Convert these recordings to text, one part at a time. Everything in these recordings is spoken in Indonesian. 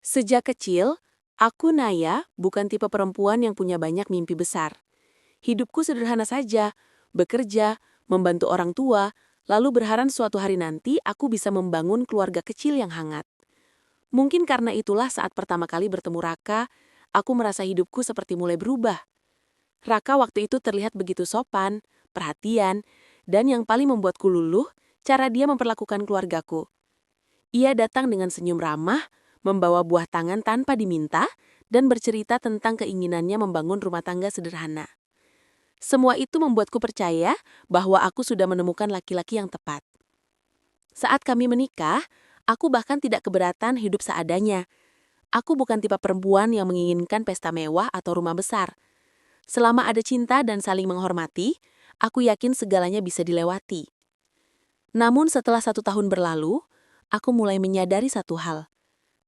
Sejak kecil, aku Naya bukan tipe perempuan yang punya banyak mimpi besar. Hidupku sederhana saja, bekerja, membantu orang tua, lalu berharap suatu hari nanti aku bisa membangun keluarga kecil yang hangat. Mungkin karena itulah saat pertama kali bertemu Raka, aku merasa hidupku seperti mulai berubah. Raka waktu itu terlihat begitu sopan, perhatian, dan yang paling membuatku luluh, cara dia memperlakukan keluargaku. Ia datang dengan senyum ramah, membawa buah tangan tanpa diminta, dan bercerita tentang keinginannya membangun rumah tangga sederhana. Semua itu membuatku percaya bahwa aku sudah menemukan laki-laki yang tepat. Saat kami menikah, aku bahkan tidak keberatan hidup seadanya. Aku bukan tipe perempuan yang menginginkan pesta mewah atau rumah besar. Selama ada cinta dan saling menghormati, aku yakin segalanya bisa dilewati. Namun setelah 1 tahun berlalu, aku mulai menyadari satu hal.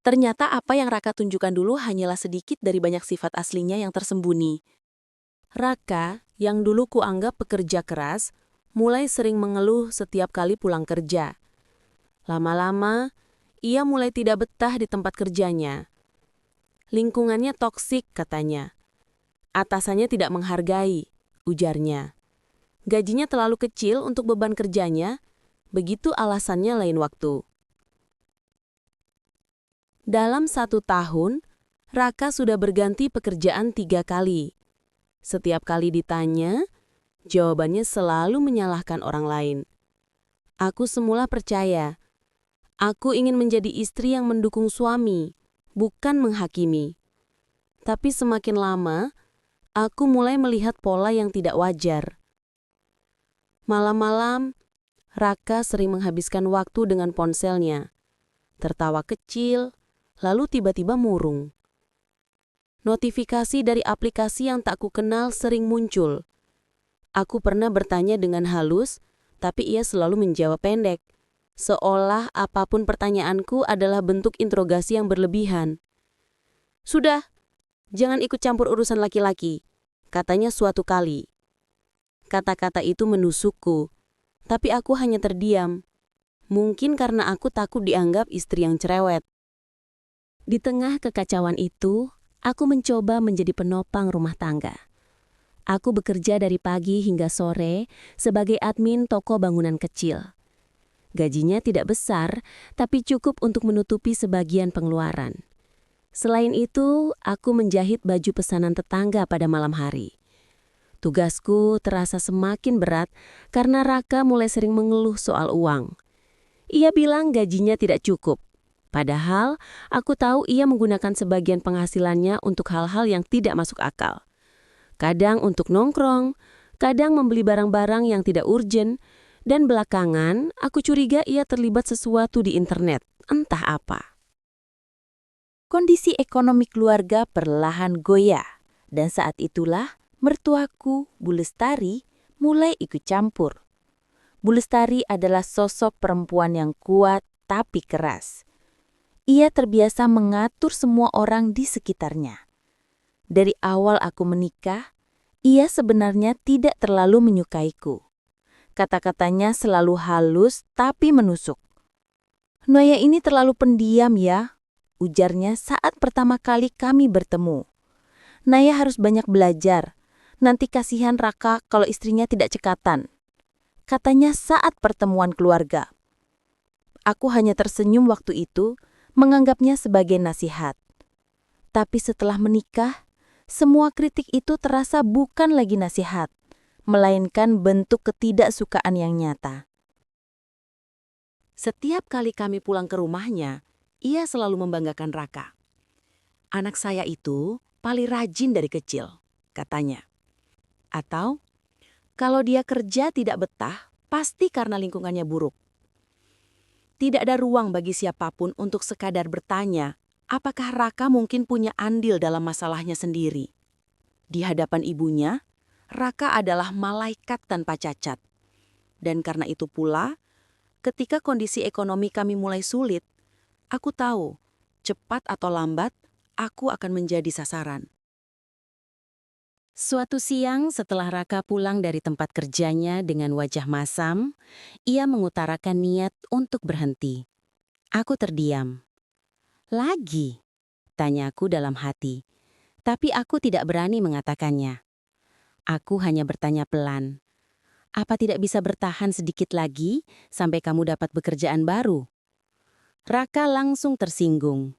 Ternyata apa yang Raka tunjukkan dulu hanyalah sedikit dari banyak sifat aslinya yang tersembunyi. Raka, yang dulu kuanggap pekerja keras, mulai sering mengeluh setiap kali pulang kerja. Lama-lama, ia mulai tidak betah di tempat kerjanya. Lingkungannya toksik, katanya. Atasannya tidak menghargai, ujarnya. Gajinya terlalu kecil untuk beban kerjanya, begitu alasannya lain waktu. Dalam 1 tahun, Raka sudah berganti pekerjaan 3 kali. Setiap kali ditanya, jawabannya selalu menyalahkan orang lain. Aku semula percaya. Aku ingin menjadi istri yang mendukung suami, bukan menghakimi. Tapi semakin lama, aku mulai melihat pola yang tidak wajar. Malam-malam, Raka sering menghabiskan waktu dengan ponselnya. Tertawa kecil, lalu tiba-tiba murung. Notifikasi dari aplikasi yang tak kukenal sering muncul. Aku pernah bertanya dengan halus, tapi ia selalu menjawab pendek. Seolah apapun pertanyaanku adalah bentuk interogasi yang berlebihan. "Sudah, jangan ikut campur urusan laki-laki," katanya suatu kali. Kata-kata itu menusukku, tapi aku hanya terdiam. Mungkin karena aku takut dianggap istri yang cerewet. Di tengah kekacauan itu, aku mencoba menjadi penopang rumah tangga. Aku bekerja dari pagi hingga sore sebagai admin toko bangunan kecil. Gajinya tidak besar, tapi cukup untuk menutupi sebagian pengeluaran. Selain itu, aku menjahit baju pesanan tetangga pada malam hari. Tugasku terasa semakin berat karena Raka mulai sering mengeluh soal uang. Ia bilang gajinya tidak cukup. Padahal, aku tahu ia menggunakan sebagian penghasilannya untuk hal-hal yang tidak masuk akal. Kadang untuk nongkrong, kadang membeli barang-barang yang tidak urgen, dan belakangan aku curiga ia terlibat sesuatu di internet, entah apa. Kondisi ekonomi keluarga perlahan goyah, dan saat itulah mertuaku, Bu Lestari, mulai ikut campur. Bu Lestari adalah sosok perempuan yang kuat tapi keras. Ia terbiasa mengatur semua orang di sekitarnya. Dari awal aku menikah, ia sebenarnya tidak terlalu menyukaiku. Kata-katanya selalu halus tapi menusuk. "Naya ini terlalu pendiam ya," ujarnya saat pertama kali kami bertemu. "Naya harus banyak belajar. Nanti kasihan Raka kalau istrinya tidak cekatan," katanya saat pertemuan keluarga. Aku hanya tersenyum waktu itu, menganggapnya sebagai nasihat. Tapi setelah menikah, semua kritik itu terasa bukan lagi nasihat, melainkan bentuk ketidaksukaan yang nyata. Setiap kali kami pulang ke rumahnya, ia selalu membanggakan Raka. "Anak saya itu paling rajin dari kecil," katanya. Atau, "Kalau dia kerja tidak betah, pasti karena lingkungannya buruk." Tidak ada ruang bagi siapapun untuk sekadar bertanya, apakah Raka mungkin punya andil dalam masalahnya sendiri. Di hadapan ibunya, Raka adalah malaikat tanpa cacat. Dan karena itu pula, ketika kondisi ekonomi kami mulai sulit, aku tahu, cepat atau lambat, aku akan menjadi sasaran. Suatu siang setelah Raka pulang dari tempat kerjanya dengan wajah masam, ia mengutarakan niat untuk berhenti. Aku terdiam. "Lagi?" tanyaku dalam hati. Tapi aku tidak berani mengatakannya. Aku hanya bertanya pelan. Apa tidak bisa bertahan sedikit lagi sampai kamu dapat pekerjaan baru? Raka langsung tersinggung.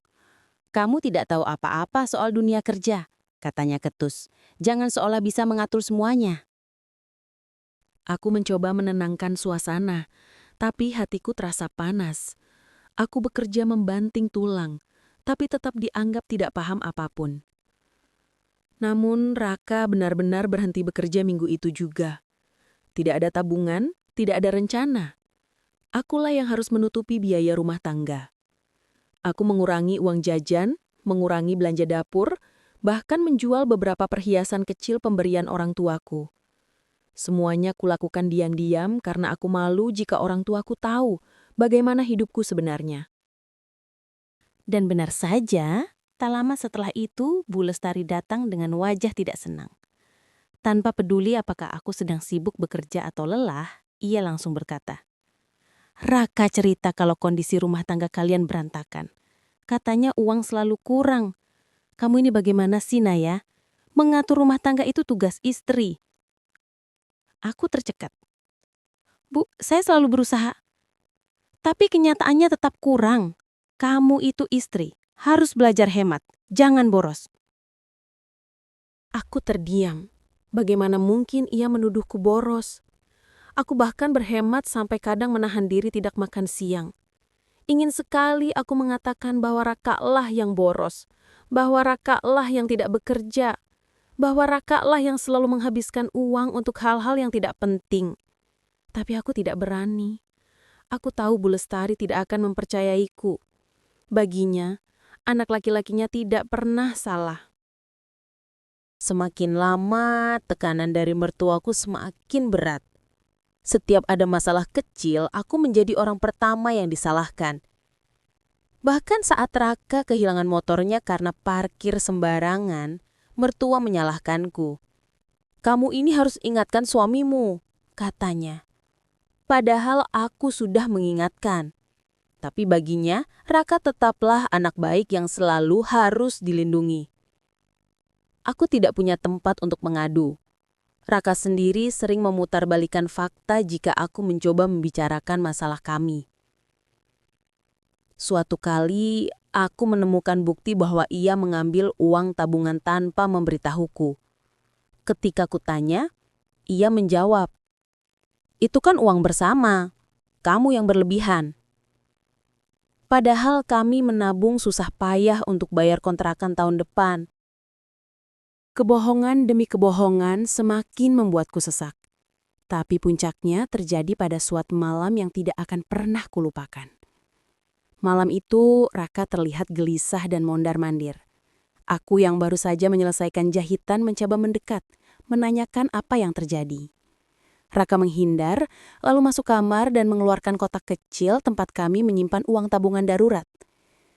Kamu tidak tahu apa-apa soal dunia kerja, katanya ketus. Jangan seolah bisa mengatur semuanya. Aku mencoba menenangkan suasana, tapi hatiku terasa panas. Aku bekerja membanting tulang, tapi tetap dianggap tidak paham apapun. Namun Raka benar-benar berhenti bekerja minggu itu juga. Tidak ada tabungan, tidak ada rencana. Akulah yang harus menutupi biaya rumah tangga. Aku mengurangi uang jajan, mengurangi belanja dapur, bahkan menjual beberapa perhiasan kecil pemberian orang tuaku. Semuanya kulakukan diam-diam karena aku malu jika orang tuaku tahu bagaimana hidupku sebenarnya. Dan benar saja, tak lama setelah itu Bu Lestari datang dengan wajah tidak senang. Tanpa peduli apakah aku sedang sibuk bekerja atau lelah, ia langsung berkata, "Raka cerita kalau kondisi rumah tangga kalian berantakan. Katanya uang selalu kurang. Kamu ini bagaimana sih, Naya? Mengatur rumah tangga itu tugas istri." Aku tercekat. "Bu, saya selalu berusaha. Tapi kenyataannya tetap kurang. Kamu itu istri, harus belajar hemat, jangan boros." Aku terdiam. Bagaimana mungkin ia menuduhku boros? Aku bahkan berhemat sampai kadang menahan diri tidak makan siang. Ingin sekali aku mengatakan bahwa Raka lah yang boros, bahwa Raka lah yang tidak bekerja, bahwa Raka lah yang selalu menghabiskan uang untuk hal-hal yang tidak penting. Tapi aku tidak berani. Aku tahu Bu Lestari tidak akan mempercayaiku. Baginya, anak laki-lakinya tidak pernah salah. Semakin lama, tekanan dari mertuaku semakin berat. Setiap ada masalah kecil, aku menjadi orang pertama yang disalahkan. Bahkan saat Raka kehilangan motornya karena parkir sembarangan, mertua menyalahkanku. "Kamu ini harus ingatkan suamimu," katanya. Padahal aku sudah mengingatkan. Tapi baginya, Raka tetaplah anak baik yang selalu harus dilindungi. Aku tidak punya tempat untuk mengadu. Raka sendiri sering memutarbalikkan fakta jika aku mencoba membicarakan masalah kami. Suatu kali, aku menemukan bukti bahwa ia mengambil uang tabungan tanpa memberitahuku. Ketika kutanya, ia menjawab, "Itu kan uang bersama, kamu yang berlebihan." Padahal kami menabung susah payah untuk bayar kontrakan tahun depan. Kebohongan demi kebohongan semakin membuatku sesak. Tapi puncaknya terjadi pada suatu malam yang tidak akan pernah kulupakan. Malam itu, Raka terlihat gelisah dan mondar-mandir. Aku yang baru saja menyelesaikan jahitan mencoba mendekat, menanyakan apa yang terjadi. Raka menghindar, lalu masuk kamar dan mengeluarkan kotak kecil tempat kami menyimpan uang tabungan darurat.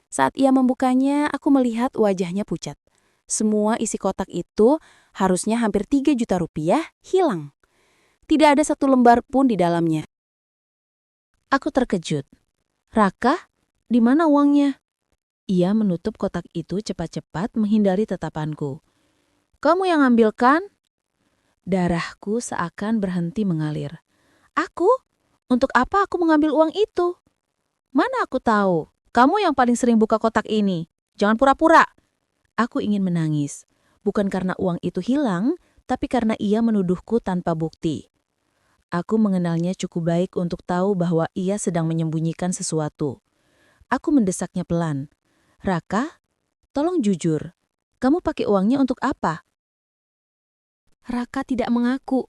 Saat ia membukanya, aku melihat wajahnya pucat. Semua isi kotak itu, harusnya hampir 3 juta rupiah, hilang. Tidak ada satu lembar pun di dalamnya. Aku terkejut. "Raka, di mana uangnya?" Ia menutup kotak itu cepat-cepat menghindari tatapanku. "Kamu yang ambilkan?" Darahku seakan berhenti mengalir. "Aku? Untuk apa aku mengambil uang itu? Mana aku tahu? Kamu yang paling sering buka kotak ini. Jangan pura-pura." Aku ingin menangis. Bukan karena uang itu hilang, tapi karena ia menuduhku tanpa bukti. Aku mengenalnya cukup baik untuk tahu bahwa ia sedang menyembunyikan sesuatu. Aku mendesaknya pelan. "Raka, tolong jujur. Kamu pakai uangnya untuk apa?" Raka tidak mengaku.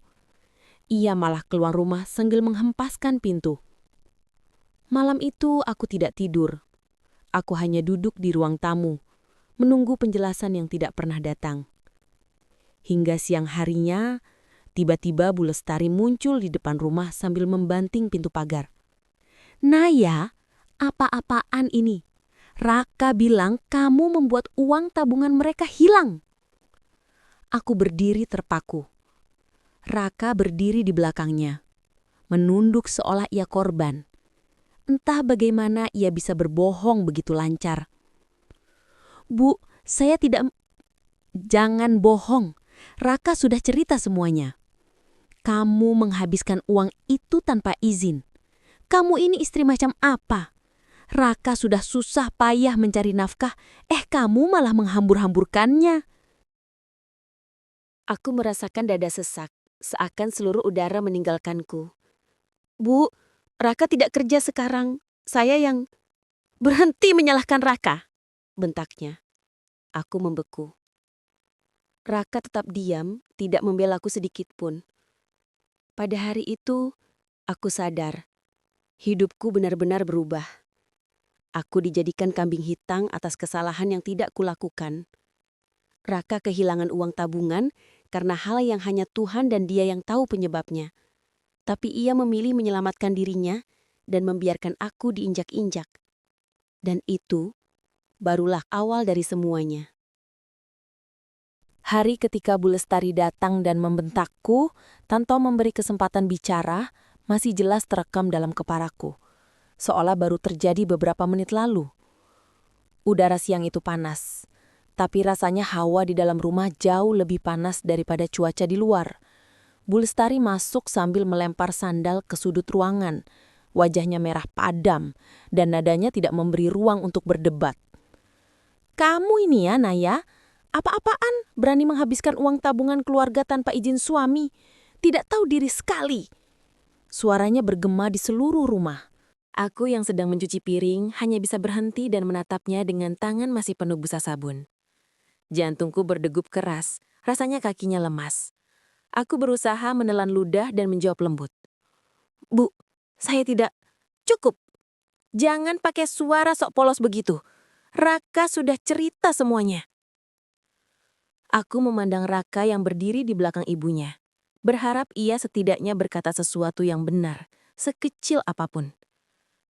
Ia malah keluar rumah sambil menghempaskan pintu. Malam itu aku tidak tidur. Aku hanya duduk di ruang tamu, menunggu penjelasan yang tidak pernah datang. Hingga siang harinya, tiba-tiba Bu Lestari muncul di depan rumah sambil membanting pintu pagar. "Naya, apa-apaan ini? Raka bilang kamu membuat uang tabungan mereka hilang." Aku berdiri terpaku. Raka berdiri di belakangnya, menunduk seolah ia korban. Entah bagaimana ia bisa berbohong begitu lancar. Bu, saya tidak... Jangan bohong. Raka sudah cerita semuanya. Kamu menghabiskan uang itu tanpa izin. Kamu ini istri macam apa? Raka sudah susah payah mencari nafkah, kamu malah menghambur-hamburkannya. Aku merasakan dada sesak, seakan seluruh udara meninggalkanku. Bu, Raka tidak kerja sekarang. Saya yang... Berhenti menyalahkan Raka, bentaknya. Aku membeku. Raka tetap diam, tidak membelaku sedikit pun. Pada hari itu, aku sadar, hidupku benar-benar berubah. Aku dijadikan kambing hitam atas kesalahan yang tidak kulakukan. Raka kehilangan uang tabungan karena hal yang hanya Tuhan dan Dia yang tahu penyebabnya. Tapi ia memilih menyelamatkan dirinya dan membiarkan aku diinjak-injak. Dan itu barulah awal dari semuanya. Hari ketika Bu Lestari datang dan membentakku, tanpa memberi kesempatan bicara, masih jelas terekam dalam kepalaku. Seolah baru terjadi beberapa menit lalu. Udara siang itu panas, tapi rasanya hawa di dalam rumah jauh lebih panas daripada cuaca di luar. Bu Lestari masuk sambil melempar sandal ke sudut ruangan. Wajahnya merah padam, dan nadanya tidak memberi ruang untuk berdebat. Kamu ini ya, Naya? Apa-apaan berani menghabiskan uang tabungan keluarga tanpa izin suami? Tidak tahu diri sekali. Suaranya bergema di seluruh rumah. Aku yang sedang mencuci piring hanya bisa berhenti dan menatapnya dengan tangan masih penuh busa sabun. Jantungku berdegup keras, rasanya kakinya lemas. Aku berusaha menelan ludah dan menjawab lembut. Bu, saya tidak... Cukup. Jangan pakai suara sok polos begitu. Raka sudah cerita semuanya. Aku memandang Raka yang berdiri di belakang ibunya. Berharap ia setidaknya berkata sesuatu yang benar, sekecil apapun.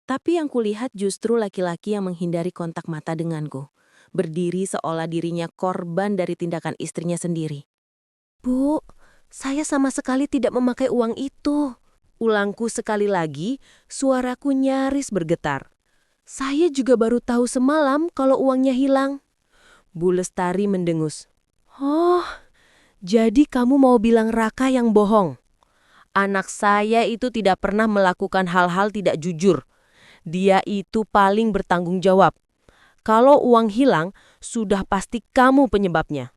Tapi yang kulihat justru laki-laki yang menghindari kontak mata denganku. Berdiri seolah dirinya korban dari tindakan istrinya sendiri. Bu, saya sama sekali tidak memakai uang itu. Ulangku sekali lagi, suaraku nyaris bergetar. Saya juga baru tahu semalam kalau uangnya hilang. Bu Lestari mendengus. Oh, jadi kamu mau bilang Raka yang bohong? Anak saya itu tidak pernah melakukan hal-hal tidak jujur. Dia itu paling bertanggung jawab. Kalau uang hilang, sudah pasti kamu penyebabnya.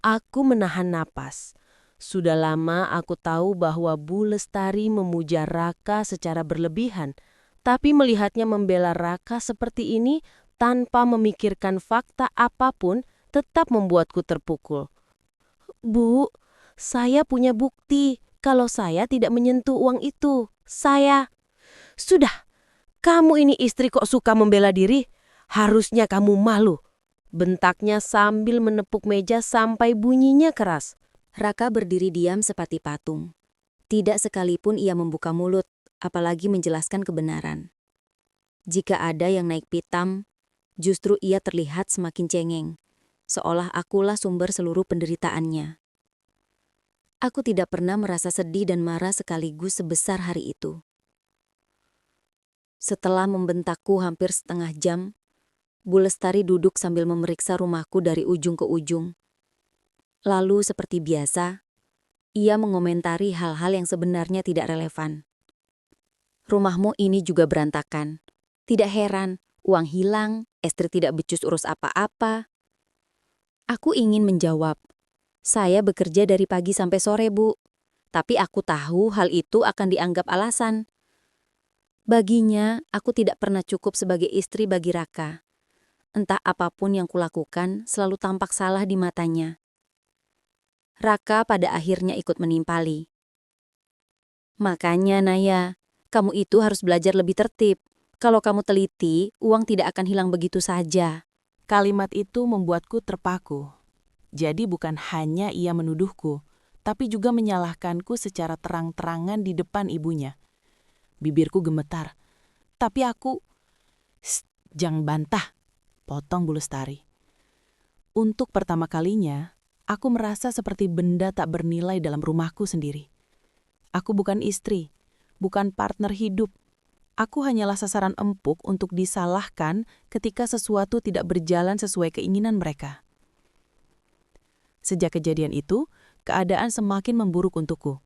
Aku menahan napas. Sudah lama aku tahu bahwa Bu Lestari memuja Raka secara berlebihan, tapi melihatnya membela Raka seperti ini tanpa memikirkan fakta apapun tetap membuatku terpukul. Bu, saya punya bukti kalau saya tidak menyentuh uang itu. Saya... Sudah, kamu ini istri kok suka membela diri? Harusnya kamu malu. Bentaknya sambil menepuk meja sampai bunyinya keras. Raka berdiri diam seperti patung. Tidak sekalipun ia membuka mulut, apalagi menjelaskan kebenaran. Jika ada yang naik pitam, justru ia terlihat semakin cengeng, seolah akulah sumber seluruh penderitaannya. Aku tidak pernah merasa sedih dan marah sekaligus sebesar hari itu. Setelah membentakku hampir setengah jam, Bu Lestari duduk sambil memeriksa rumahku dari ujung ke ujung. Lalu seperti biasa, ia mengomentari hal-hal yang sebenarnya tidak relevan. Rumahmu ini juga berantakan. Tidak heran, uang hilang, istri tidak becus urus apa-apa. Aku ingin menjawab, saya bekerja dari pagi sampai sore, Bu. Tapi aku tahu hal itu akan dianggap alasan. Baginya, aku tidak pernah cukup sebagai istri bagi Raka. Entah apapun yang kulakukan selalu tampak salah di matanya. Raka pada akhirnya ikut menimpali. Makanya, Naya, kamu itu harus belajar lebih tertib. Kalau kamu teliti, uang tidak akan hilang begitu saja. Kalimat itu membuatku terpaku. Jadi bukan hanya ia menuduhku, tapi juga menyalahkanku secara terang-terangan di depan ibunya. Bibirku gemetar. Tapi aku... Jangan bantah, potong Bu Lestari. Untuk pertama kalinya, aku merasa seperti benda tak bernilai dalam rumahku sendiri. Aku bukan istri, bukan partner hidup. Aku hanyalah sasaran empuk untuk disalahkan ketika sesuatu tidak berjalan sesuai keinginan mereka. Sejak kejadian itu, keadaan semakin memburuk untukku.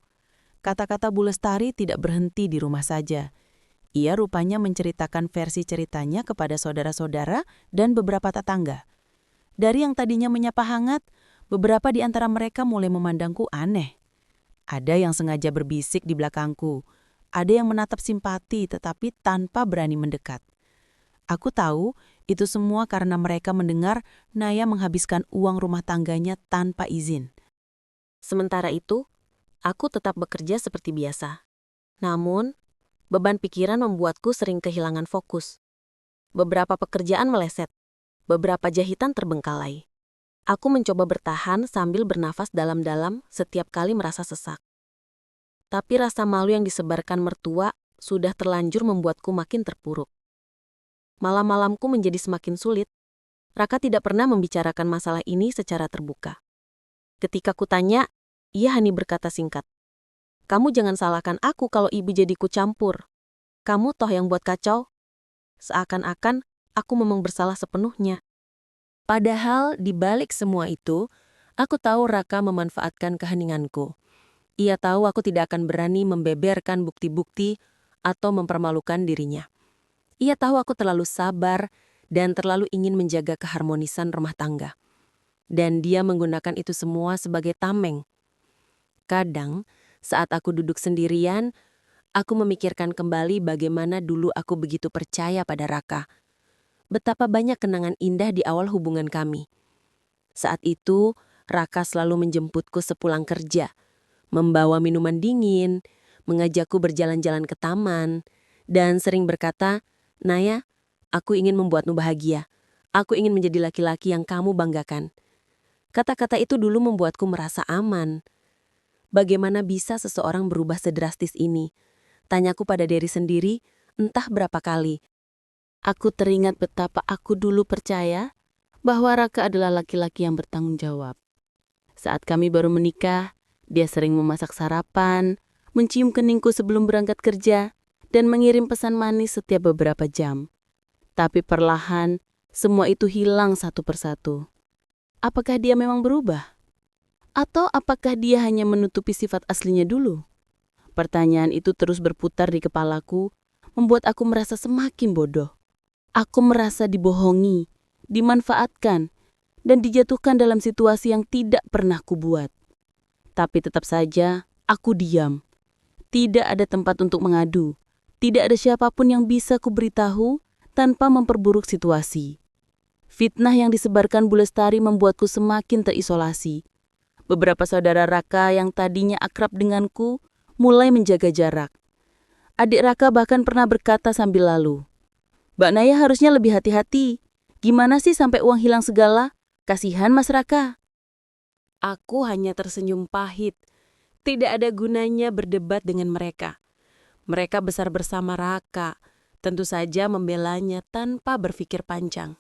Kata-kata Bu Lestari tidak berhenti di rumah saja. Ia rupanya menceritakan versi ceritanya kepada saudara-saudara dan beberapa tetangga. Dari yang tadinya menyapa hangat, beberapa di antara mereka mulai memandangku aneh. Ada yang sengaja berbisik di belakangku. Ada yang menatap simpati tetapi tanpa berani mendekat. Aku tahu itu semua karena mereka mendengar Naya menghabiskan uang rumah tangganya tanpa izin. Sementara itu, aku tetap bekerja seperti biasa. Namun, beban pikiran membuatku sering kehilangan fokus. Beberapa pekerjaan meleset, beberapa jahitan terbengkalai. Aku mencoba bertahan sambil bernafas dalam-dalam setiap kali merasa sesak. Tapi rasa malu yang disebarkan mertua sudah terlanjur membuatku makin terpuruk. Malam-malamku menjadi semakin sulit. Raka tidak pernah membicarakan masalah ini secara terbuka. Ketika kutanya, ia hanya berkata singkat, "Kamu jangan salahkan aku kalau ibu jadi ikut campur. Kamu toh yang buat kacau." Seakan-akan aku memang bersalah sepenuhnya. Padahal di balik semua itu, aku tahu Raka memanfaatkan keheninganku. Ia tahu aku tidak akan berani membeberkan bukti-bukti atau mempermalukan dirinya. Ia tahu aku terlalu sabar dan terlalu ingin menjaga keharmonisan rumah tangga. Dan dia menggunakan itu semua sebagai tameng. Kadang, saat aku duduk sendirian, aku memikirkan kembali bagaimana dulu aku begitu percaya pada Raka. Betapa banyak kenangan indah di awal hubungan kami. Saat itu, Raka selalu menjemputku sepulang kerja, membawa minuman dingin, mengajakku berjalan-jalan ke taman, dan sering berkata, "Naya, aku ingin membuatmu bahagia. Aku ingin menjadi laki-laki yang kamu banggakan." Kata-kata itu dulu membuatku merasa aman. Bagaimana bisa seseorang berubah sedrastis ini? Tanyaku pada diri sendiri, entah berapa kali. Aku teringat betapa aku dulu percaya bahwa Raka adalah laki-laki yang bertanggung jawab. Saat kami baru menikah, dia sering memasak sarapan, mencium keningku sebelum berangkat kerja, dan mengirim pesan manis setiap beberapa jam. Tapi perlahan, semua itu hilang satu persatu. Apakah dia memang berubah? Atau apakah dia hanya menutupi sifat aslinya dulu? Pertanyaan itu terus berputar di kepalaku, membuat aku merasa semakin bodoh. Aku merasa dibohongi, dimanfaatkan, dan dijatuhkan dalam situasi yang tidak pernah kubuat. Tapi tetap saja, aku diam. Tidak ada tempat untuk mengadu. Tidak ada siapapun yang bisa kuberitahu tanpa memperburuk situasi. Fitnah yang disebarkan Bu Lestari membuatku semakin terisolasi. Beberapa saudara Raka yang tadinya akrab denganku mulai menjaga jarak. Adik Raka bahkan pernah berkata sambil lalu, "Mbak Naya harusnya lebih hati-hati. Gimana sih sampai uang hilang segala? Kasihan Mas Raka." Aku hanya tersenyum pahit. Tidak ada gunanya berdebat dengan mereka. Mereka besar bersama Raka, tentu saja membelanya tanpa berpikir panjang.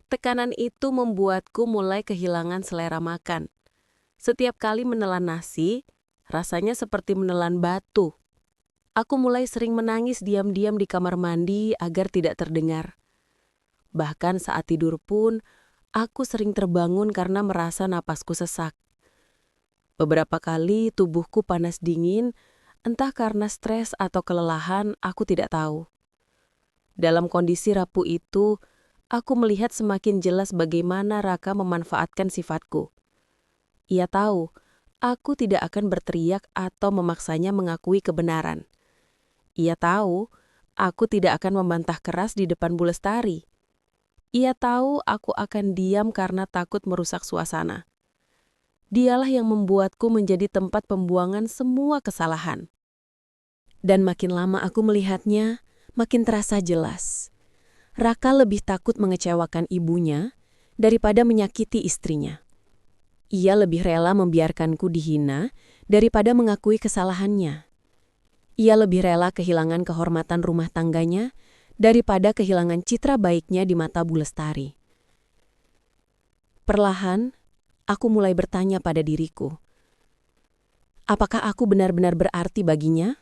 Tekanan itu membuatku mulai kehilangan selera makan. Setiap kali menelan nasi, rasanya seperti menelan batu. Aku mulai sering menangis diam-diam di kamar mandi agar tidak terdengar. Bahkan saat tidur pun, aku sering terbangun karena merasa napasku sesak. Beberapa kali tubuhku panas dingin, entah karena stres atau kelelahan, aku tidak tahu. Dalam kondisi rapuh itu, aku melihat semakin jelas bagaimana Raka memanfaatkan sifatku. Ia tahu, aku tidak akan berteriak atau memaksanya mengakui kebenaran. Ia tahu, aku tidak akan membantah keras di depan Bu Lestari. Ia tahu aku akan diam karena takut merusak suasana. Dialah yang membuatku menjadi tempat pembuangan semua kesalahan. Dan makin lama aku melihatnya, makin terasa jelas. Raka lebih takut mengecewakan ibunya daripada menyakiti istrinya. Ia lebih rela membiarkanku dihina daripada mengakui kesalahannya. Ia lebih rela kehilangan kehormatan rumah tangganya daripada kehilangan citra baiknya di mata Bu Lestari. Perlahan, aku mulai bertanya pada diriku, apakah aku benar-benar berarti baginya?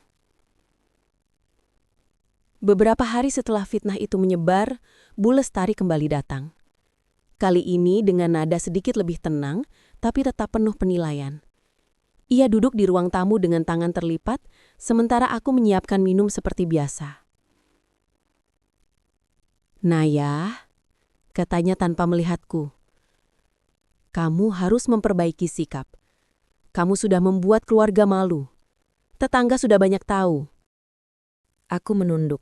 Beberapa hari setelah fitnah itu menyebar, Bu Lestari kembali datang. Kali ini dengan nada sedikit lebih tenang, tapi tetap penuh penilaian. Ia duduk di ruang tamu dengan tangan terlipat, sementara aku menyiapkan minum seperti biasa. "Naya," katanya tanpa melihatku, "kamu harus memperbaiki sikap. Kamu sudah membuat keluarga malu. Tetangga sudah banyak tahu." Aku menunduk.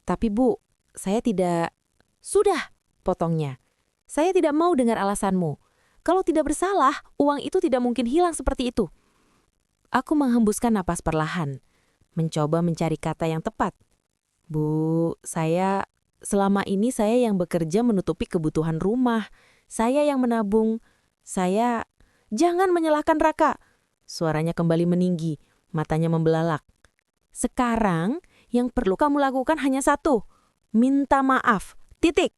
Tapi Bu, saya tidak... Sudah, potongnya. Saya tidak mau dengar alasanmu. Kalau tidak bersalah, uang itu tidak mungkin hilang seperti itu. Aku menghembuskan napas perlahan, mencoba mencari kata yang tepat. Bu, selama ini saya yang bekerja menutupi kebutuhan rumah. Saya yang menabung. Jangan menyalahkan Raka. Suaranya kembali meninggi, matanya membelalak. Sekarang, yang perlu kamu lakukan hanya satu. Minta maaf. Titik.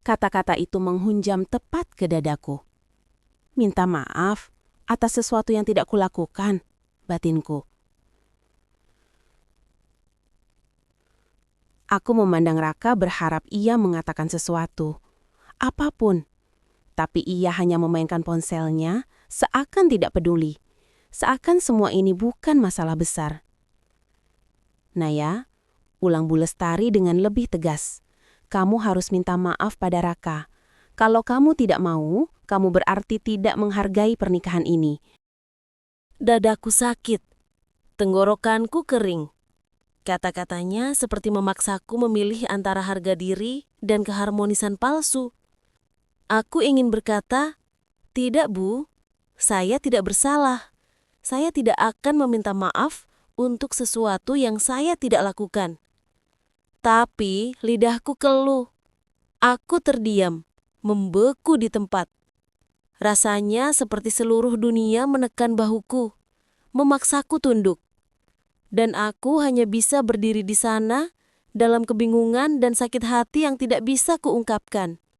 Kata-kata itu menghunjam tepat ke dadaku. Minta maaf atas sesuatu yang tidak kulakukan, batinku. Aku memandang Raka berharap ia mengatakan sesuatu. Apapun. Tapi ia hanya memainkan ponselnya seakan tidak peduli. Seakan semua ini bukan masalah besar. "Naya," ulang Bu Lestari dengan lebih tegas. "Kamu harus minta maaf pada Raka. Kalau kamu tidak mau, kamu berarti tidak menghargai pernikahan ini." Dadaku sakit. Tenggorokanku kering. Kata-katanya seperti memaksaku memilih antara harga diri dan keharmonisan palsu. Aku ingin berkata, "Tidak, Bu. Saya tidak bersalah. Saya tidak akan meminta maaf untuk sesuatu yang saya tidak lakukan." Tapi lidahku keluh. Aku terdiam, membeku di tempat. Rasanya seperti seluruh dunia menekan bahuku, memaksaku tunduk. Dan aku hanya bisa berdiri di sana dalam kebingungan dan sakit hati yang tidak bisa kuungkapkan.